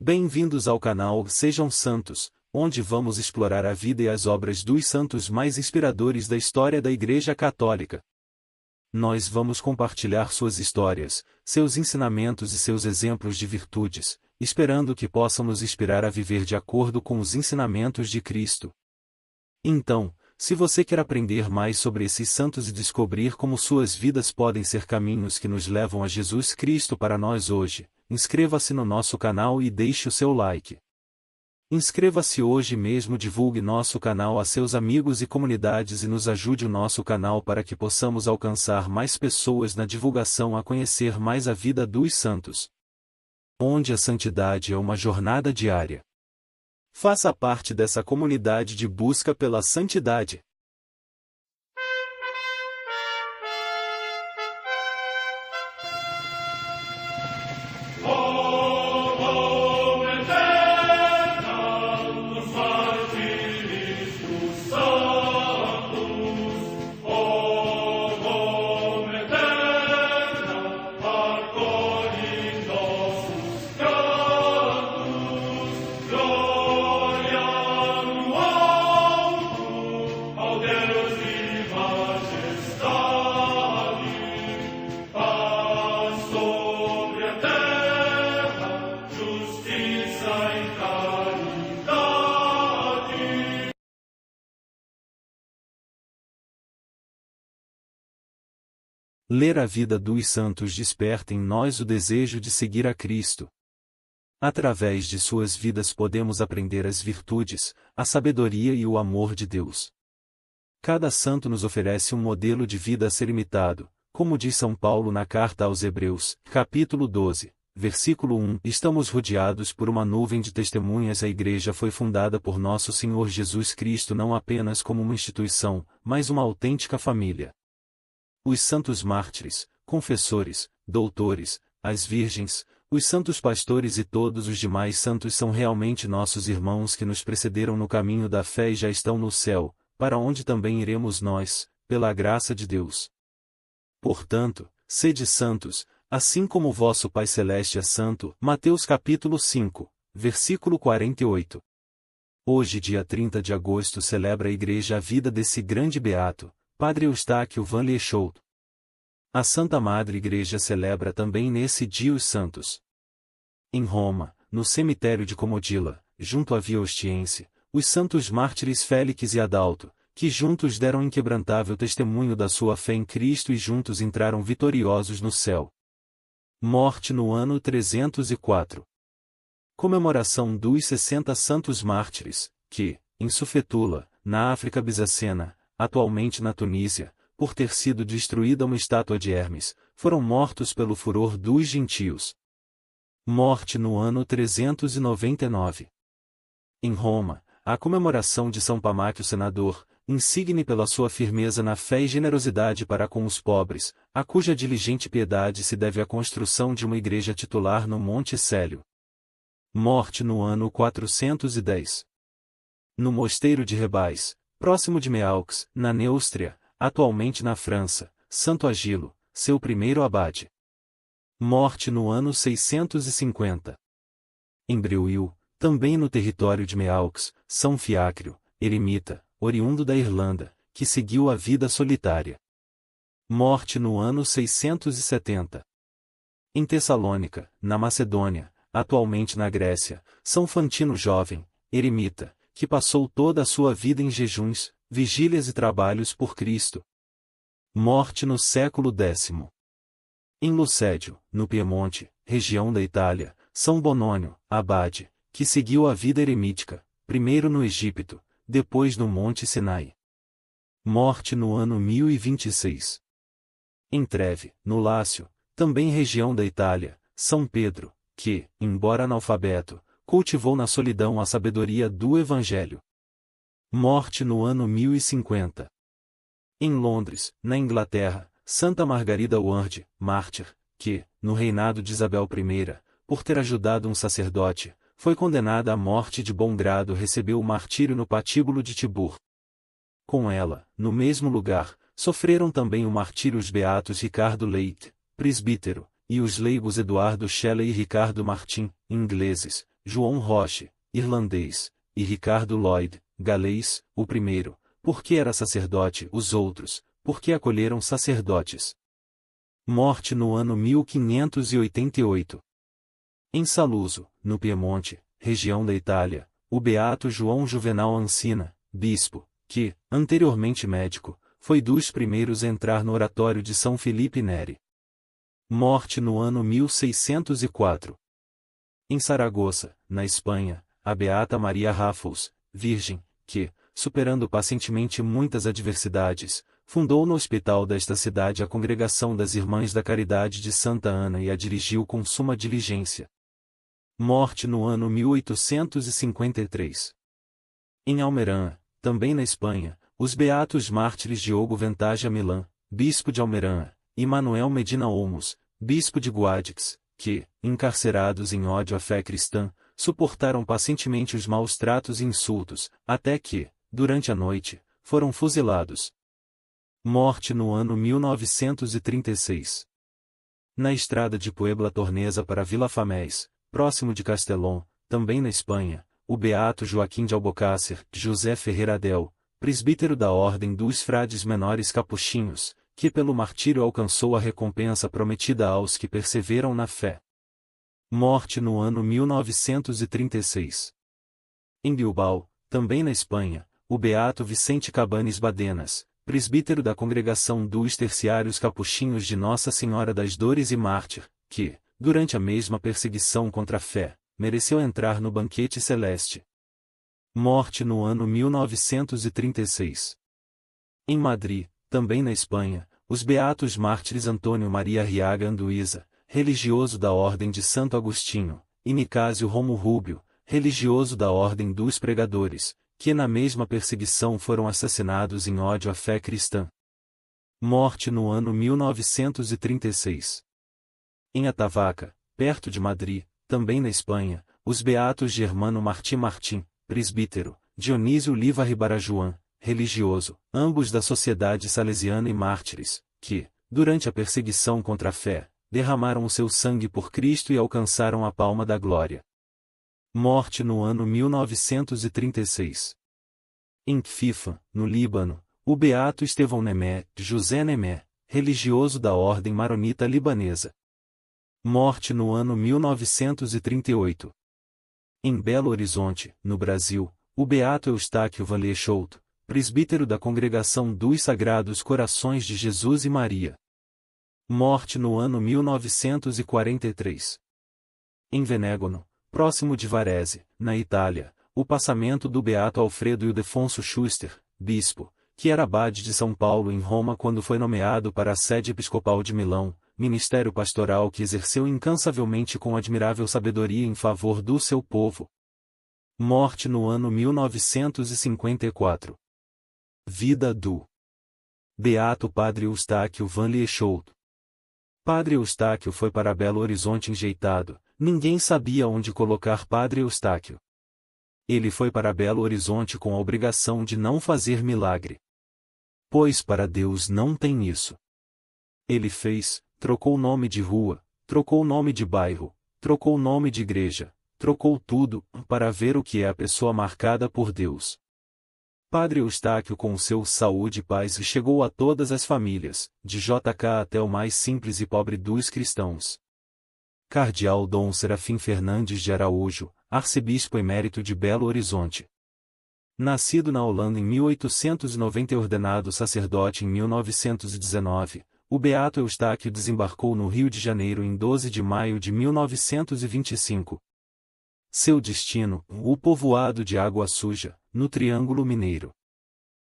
Bem-vindos ao canal Sejam Santos, onde vamos explorar a vida e as obras dos santos mais inspiradores da história da Igreja Católica. Nós vamos compartilhar suas histórias, seus ensinamentos e seus exemplos de virtudes, esperando que possam nos inspirar a viver de acordo com os ensinamentos de Cristo. Então, se você quer aprender mais sobre esses santos e descobrir como suas vidas podem ser caminhos que nos levam a Jesus Cristo para nós hoje, inscreva-se no nosso canal e deixe o seu like. Inscreva-se hoje mesmo, divulgue nosso canal a seus amigos e comunidades e nos ajude o nosso canal para que possamos alcançar mais pessoas na divulgação a conhecer mais a vida dos santos. Onde a santidade é uma jornada diária. Faça parte dessa comunidade de busca pela santidade. Ler a vida dos santos desperta em nós o desejo de seguir a Cristo. Através de suas vidas podemos aprender as virtudes, a sabedoria e o amor de Deus. Cada santo nos oferece um modelo de vida a ser imitado, como diz São Paulo na carta aos Hebreus, capítulo 12, versículo 1. Estamos rodeados por uma nuvem de testemunhas. A Igreja foi fundada por nosso Senhor Jesus Cristo não apenas como uma instituição, mas uma autêntica família. Os santos mártires, confessores, doutores, as virgens, os santos pastores e todos os demais santos são realmente nossos irmãos que nos precederam no caminho da fé e já estão no céu, para onde também iremos nós, pela graça de Deus. Portanto, sede santos, assim como o vosso Pai Celeste é santo. Mateus capítulo 5, versículo 48. Hoje, dia 30 de agosto, celebra a Igreja a vida desse grande beato, Padre Eustáquio Van Lieshout. A Santa Madre Igreja celebra também nesse dia os santos. Em Roma, no cemitério de Comodila, junto à Via Ostiense, os santos mártires Félix e Adalto, que juntos deram inquebrantável testemunho da sua fé em Cristo e juntos entraram vitoriosos no céu. Morte no ano 304. Comemoração dos 60 santos mártires, que, em Sufetula, na África Bizacena, atualmente na Tunísia, por ter sido destruída uma estátua de Hermes, foram mortos pelo furor dos gentios. Morte no ano 399. Em Roma, a comemoração de São Pamáquio Senador, insigne pela sua firmeza na fé e generosidade para com os pobres, a cuja diligente piedade se deve à construção de uma igreja titular no Monte Célio. Morte no ano 410. No mosteiro de Rebais, próximo de Meaux, na Neustria, atualmente na França, Santo Agilo, seu primeiro abade. Morte no ano 650. Em Breuil, também no território de Meaux, São Fiacrio, eremita, oriundo da Irlanda, que seguiu a vida solitária. Morte no ano 670. Em Tessalônica, na Macedônia, atualmente na Grécia, São Fantino Jovem, eremita, que passou toda a sua vida em jejuns, vigílias e trabalhos por Cristo. Morte no século X. Em Lucédio, no Piemonte, região da Itália, São Bonônio, abade, que seguiu a vida eremítica, primeiro no Egito, depois no Monte Sinai. Morte no ano 1026. Em Treve, no Lácio, também região da Itália, São Pedro, que, embora analfabeto, cultivou na solidão a sabedoria do Evangelho. Morte no ano 1050. Em Londres, na Inglaterra, Santa Margarida Ward, mártir, que, no reinado de Isabel I, por ter ajudado um sacerdote, foi condenada à morte de bom grado, recebeu o martírio no patíbulo de Tibur. Com ela, no mesmo lugar, sofreram também o martírio os beatos Ricardo Leite, presbítero, e os leigos Eduardo Shelley e Ricardo Martin, ingleses, João Roche, irlandês, e Ricardo Lloyd, galês, o primeiro, porque era sacerdote, os outros, porque acolheram sacerdotes. Morte no ano 1588. Em Saluzzo, no Piemonte, região da Itália, o beato João Juvenal Ancina, bispo, que, anteriormente médico, foi dos primeiros a entrar no oratório de São Felipe Neri. Morte no ano 1604. Em Saragoça, na Espanha, a beata Maria Raffles, virgem, que, superando pacientemente muitas adversidades, fundou no hospital desta cidade a Congregação das Irmãs da Caridade de Santa Ana e a dirigiu com suma diligência. Morte no ano 1853. Em Almerim, também na Espanha, os beatos mártires Diogo Ventaja Milã, bispo de Almerim, e Manuel Medina Olmos, bispo de Guadix, que, encarcerados em ódio à fé cristã, suportaram pacientemente os maus tratos e insultos, até que, durante a noite, foram fuzilados. Morte no ano 1936. Na estrada de Puebla Tornesa para Vila Famés, próximo de Castelão, também na Espanha, o beato Joaquim de Albocácer, José Ferreira Adel, presbítero da Ordem dos Frades Menores Capuchinhos, que pelo martírio alcançou a recompensa prometida aos que perseveram na fé. Morte no ano 1936. Em Bilbao, também na Espanha, o beato Vicente Cabanes Badenas, presbítero da Congregação dos Terciários Capuchinhos de Nossa Senhora das Dores e mártir, que, durante a mesma perseguição contra a fé, mereceu entrar no banquete celeste. Morte no ano 1936. Em Madrid, também na Espanha, os beatos mártires Antônio Maria Arriaga Anduiza, religioso da Ordem de Santo Agostinho, e Nicásio Romo Rúbio, religioso da Ordem dos Pregadores, que na mesma perseguição foram assassinados em ódio à fé cristã. Morte no ano 1936. Em Atavaca, perto de Madrid, também na Espanha, os beatos Germano Martim Martim, presbítero, Dionísio Liva Ribarajuan, religioso, ambos da Sociedade Salesiana e mártires, que, durante a perseguição contra a fé, derramaram o seu sangue por Cristo e alcançaram a palma da glória. Morte no ano 1936. Em Quifa, no Líbano, o beato Estevão Nemé, José Nemé, religioso da Ordem Maronita Libanesa. Morte no ano 1938. Em Belo Horizonte, no Brasil, o beato Eustáquio Van Leeuwenhoek, presbítero da Congregação dos Sagrados Corações de Jesus e Maria. Morte no ano 1943. Em Venégono, próximo de Varese, na Itália, o passamento do beato Alfredo Ildefonso Schuster, bispo, que era abade de São Paulo em Roma quando foi nomeado para a sede episcopal de Milão, ministério pastoral que exerceu incansavelmente com admirável sabedoria em favor do seu povo. Morte no ano 1954. Vida do beato Padre Eustáquio Van Leeuwenhoek. Padre Eustáquio foi para Belo Horizonte enjeitado, ninguém sabia onde colocar Padre Eustáquio. Ele foi para Belo Horizonte com a obrigação de não fazer milagre. Pois para Deus não tem isso. Ele fez, trocou o nome de rua, trocou o nome de bairro, trocou o nome de igreja, trocou tudo, para ver o que é a pessoa marcada por Deus. Padre Eustáquio com o seu saúde e paz chegou a todas as famílias, de JK até o mais simples e pobre dos cristãos. Cardeal Dom Serafim Fernandes de Araújo, arcebispo emérito de Belo Horizonte. Nascido na Holanda em 1890 e ordenado sacerdote em 1919, o beato Eustáquio desembarcou no Rio de Janeiro em 12 de maio de 1925. Seu destino, o povoado de Água Suja, no Triângulo Mineiro.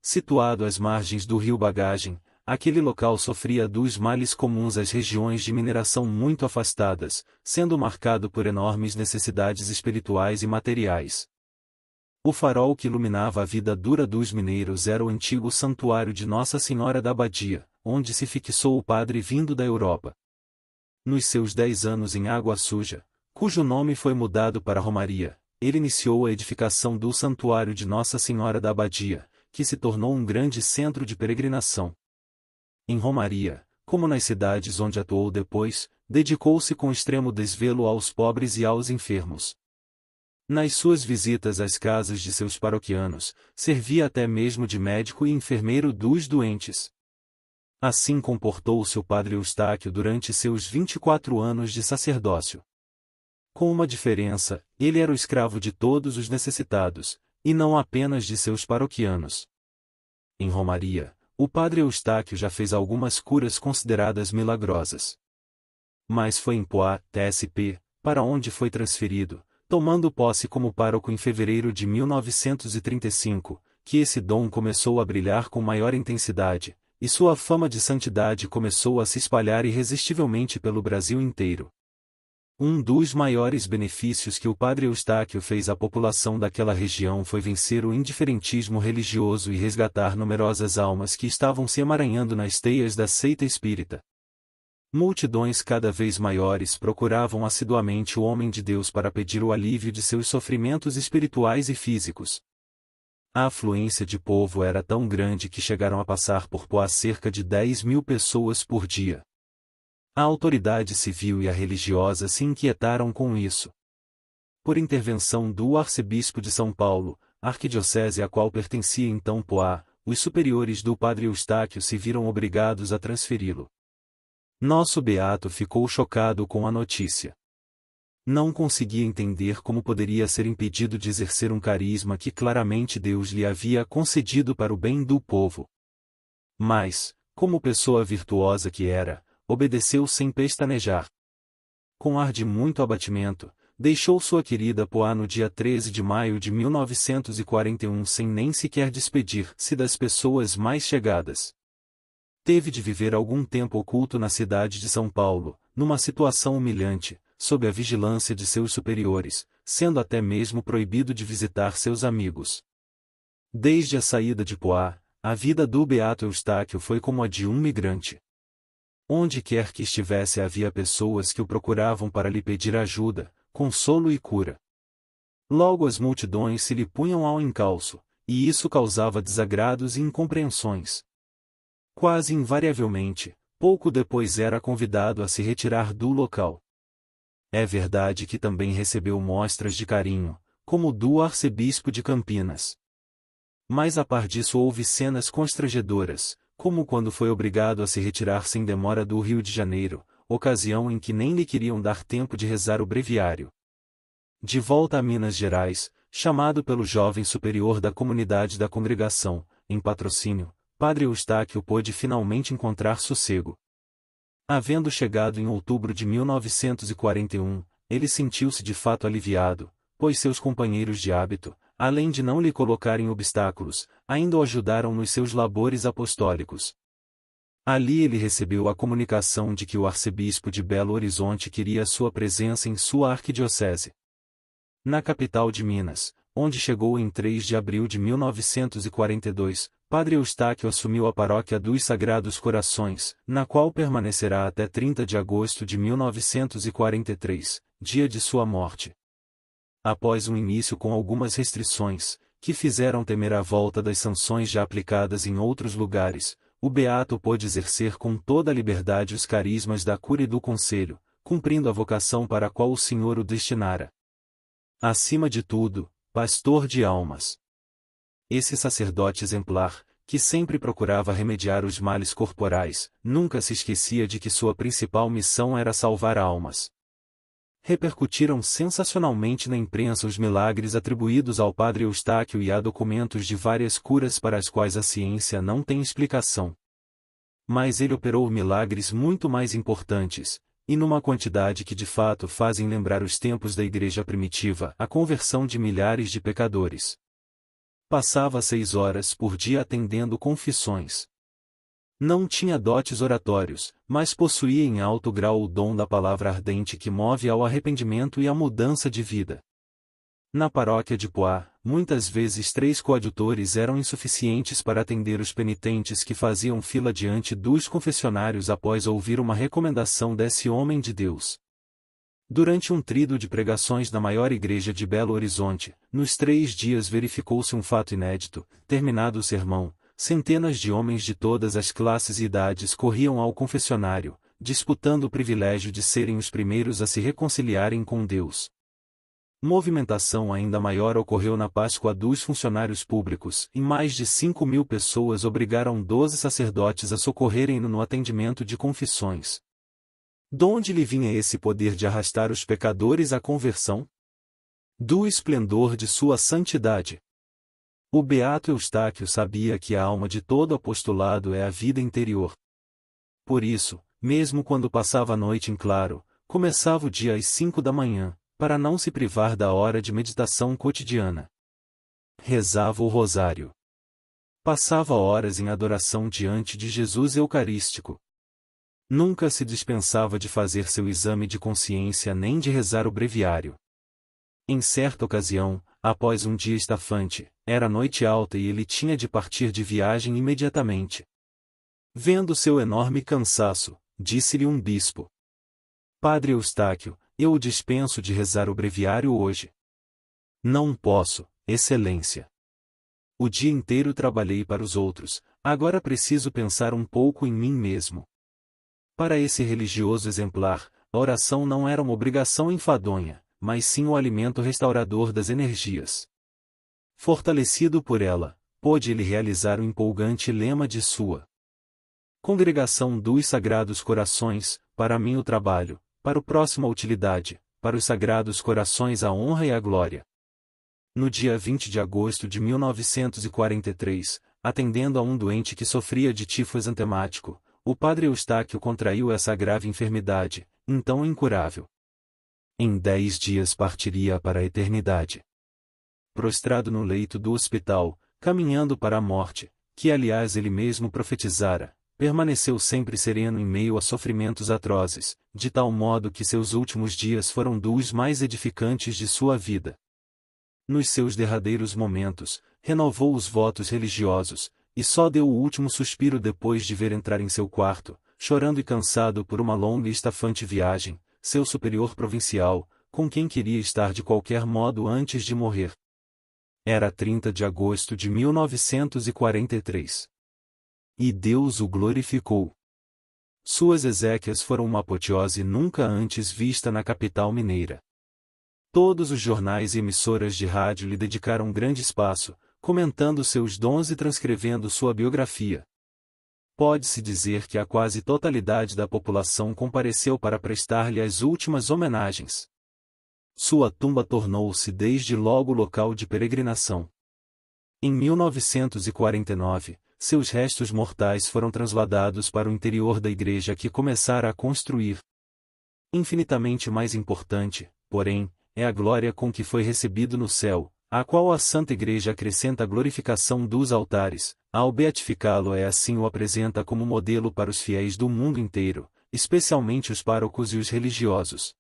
Situado às margens do rio Bagagem, aquele local sofria dos males comuns às regiões de mineração muito afastadas, sendo marcado por enormes necessidades espirituais e materiais. O farol que iluminava a vida dura dos mineiros era o antigo santuário de Nossa Senhora da Abadia, onde se fixou o padre vindo da Europa. Nos seus 10 anos em Água Suja, cujo nome foi mudado para Romaria, ele iniciou a edificação do Santuário de Nossa Senhora da Abadia, que se tornou um grande centro de peregrinação. Em Romaria, como nas cidades onde atuou depois, dedicou-se com extremo desvelo aos pobres e aos enfermos. Nas suas visitas às casas de seus paroquianos, servia até mesmo de médico e enfermeiro dos doentes. Assim comportou-se o padre Eustáquio durante seus 24 anos de sacerdócio. Com uma diferença, ele era o escravo de todos os necessitados, e não apenas de seus paroquianos. Em Romaria, o padre Eustáquio já fez algumas curas consideradas milagrosas. Mas foi em Poix, TSP, para onde foi transferido, tomando posse como pároco em fevereiro de 1935, que esse dom começou a brilhar com maior intensidade, e sua fama de santidade começou a se espalhar irresistivelmente pelo Brasil inteiro. Um dos maiores benefícios que o padre Eustáquio fez à população daquela região foi vencer o indiferentismo religioso e resgatar numerosas almas que estavam se emaranhando nas teias da seita espírita. Multidões cada vez maiores procuravam assiduamente o homem de Deus para pedir o alívio de seus sofrimentos espirituais e físicos. A afluência de povo era tão grande que chegaram a passar por Poix cerca de 10.000 pessoas por dia. A autoridade civil e a religiosa se inquietaram com isso. Por intervenção do arcebispo de São Paulo, arquidiocese à qual pertencia então Poix, os superiores do padre Eustáquio se viram obrigados a transferi-lo. Nosso beato ficou chocado com a notícia. Não conseguia entender como poderia ser impedido de exercer um carisma que claramente Deus lhe havia concedido para o bem do povo. Mas, como pessoa virtuosa que era, obedeceu sem pestanejar. Com ar de muito abatimento, deixou sua querida Poix no dia 13 de maio de 1941 sem nem sequer despedir-se das pessoas mais chegadas. Teve de viver algum tempo oculto na cidade de São Paulo, numa situação humilhante, sob a vigilância de seus superiores, sendo até mesmo proibido de visitar seus amigos. Desde a saída de Poix, a vida do beato Eustáquio foi como a de um migrante. Onde quer que estivesse havia pessoas que o procuravam para lhe pedir ajuda, consolo e cura. Logo as multidões se lhe punham ao encalço, e isso causava desagrados e incompreensões. Quase invariavelmente, pouco depois era convidado a se retirar do local. É verdade que também recebeu mostras de carinho, como do arcebispo de Campinas. Mas a par disso houve cenas constrangedoras, como quando foi obrigado a se retirar sem demora do Rio de Janeiro, ocasião em que nem lhe queriam dar tempo de rezar o breviário. De volta a Minas Gerais, chamado pelo jovem superior da comunidade da congregação, em patrocínio, padre Eustáquio pôde finalmente encontrar sossego. Havendo chegado em outubro de 1941, ele sentiu-se de fato aliviado, pois seus companheiros de hábito, além de não lhe colocarem obstáculos, ainda o ajudaram nos seus labores apostólicos. Ali ele recebeu a comunicação de que o arcebispo de Belo Horizonte queria sua presença em sua arquidiocese. Na capital de Minas, onde chegou em 3 de abril de 1942, padre Eustáquio assumiu a paróquia dos Sagrados Corações, na qual permanecerá até 30 de agosto de 1943, dia de sua morte. Após um início com algumas restrições, que fizeram temer a volta das sanções já aplicadas em outros lugares, o beato pôde exercer com toda a liberdade os carismas da cura e do conselho, cumprindo a vocação para a qual o Senhor o destinara. Acima de tudo, pastor de almas. Esse sacerdote exemplar, que sempre procurava remediar os males corporais, nunca se esquecia de que sua principal missão era salvar almas. Repercutiram sensacionalmente na imprensa os milagres atribuídos ao padre Eustáquio e há documentos de várias curas para as quais a ciência não tem explicação. Mas ele operou milagres muito mais importantes, e numa quantidade que de fato fazem lembrar os tempos da igreja primitiva, a conversão de milhares de pecadores. Passava 6 horas por dia atendendo confissões. Não tinha dotes oratórios, mas possuía em alto grau o dom da palavra ardente que move ao arrependimento e à mudança de vida. Na paróquia de Poix, muitas vezes 3 coadjutores eram insuficientes para atender os penitentes que faziam fila diante dos confessionários após ouvir uma recomendação desse homem de Deus. Durante um tríduo de pregações na maior igreja de Belo Horizonte, nos 3 dias verificou-se um fato inédito. Terminado o sermão, centenas de homens de todas as classes e idades corriam ao confessionário, disputando o privilégio de serem os primeiros a se reconciliarem com Deus. Movimentação ainda maior ocorreu na Páscoa dos funcionários públicos, e mais de 5.000 pessoas obrigaram 12 sacerdotes a socorrerem-no no atendimento de confissões. Donde lhe vinha esse poder de arrastar os pecadores à conversão? Do esplendor de sua santidade. O beato Eustáquio sabia que a alma de todo apostolado é a vida interior. Por isso, mesmo quando passava a noite em claro, começava o dia às 5 da manhã, para não se privar da hora de meditação cotidiana. Rezava o rosário. Passava horas em adoração diante de Jesus Eucarístico. Nunca se dispensava de fazer seu exame de consciência nem de rezar o breviário. Em certa ocasião, após um dia estafante, era noite alta e ele tinha de partir de viagem imediatamente. Vendo seu enorme cansaço, disse-lhe um bispo: Padre Eustáquio, eu o dispenso de rezar o breviário hoje. Não posso, Excelência. O dia inteiro trabalhei para os outros, agora preciso pensar um pouco em mim mesmo. Para esse religioso exemplar, a oração não era uma obrigação enfadonha, mas sim o alimento restaurador das energias. Fortalecido por ela, pôde ele realizar o empolgante lema de sua Congregação dos Sagrados Corações: para mim o trabalho, para o próximo a utilidade, para os Sagrados Corações a honra e a glória. No dia 20 de agosto de 1943, atendendo a um doente que sofria de tifo exantemático, o padre Eustáquio contraiu essa grave enfermidade, então incurável. Em 10 dias partiria para a eternidade. Prostrado no leito do hospital, caminhando para a morte, que aliás ele mesmo profetizara, permaneceu sempre sereno em meio a sofrimentos atrozes, de tal modo que seus últimos dias foram dos mais edificantes de sua vida. Nos seus derradeiros momentos, renovou os votos religiosos, e só deu o último suspiro depois de ver entrar em seu quarto, chorando e cansado por uma longa e estafante viagem, seu superior provincial, com quem queria estar de qualquer modo antes de morrer. Era 30 de agosto de 1943. E Deus o glorificou. Suas exéquias foram uma apoteose nunca antes vista na capital mineira. Todos os jornais e emissoras de rádio lhe dedicaram grande espaço, comentando seus dons e transcrevendo sua biografia. Pode-se dizer que a quase totalidade da população compareceu para prestar-lhe as últimas homenagens. Sua tumba tornou-se desde logo local de peregrinação. Em 1949, seus restos mortais foram transladados para o interior da igreja que começara a construir. Infinitamente mais importante, porém, é a glória com que foi recebido no céu, a qual a Santa Igreja acrescenta a glorificação dos altares, ao beatificá-lo assim o apresenta como modelo para os fiéis do mundo inteiro, especialmente os párocos e os religiosos.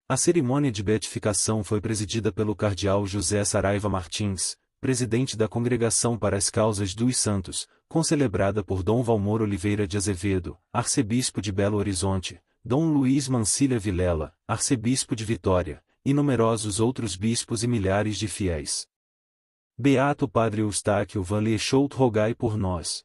A cerimônia de beatificação foi presidida pelo cardeal José Saraiva Martins, presidente da Congregação para as Causas dos Santos, concelebrada por Dom Valmor Oliveira de Azevedo, arcebispo de Belo Horizonte, Dom Luiz Mancilha Vilela, arcebispo de Vitória, e numerosos outros bispos e milhares de fiéis. Beato Padre Eustáquio Van Leeschout, rogai por nós.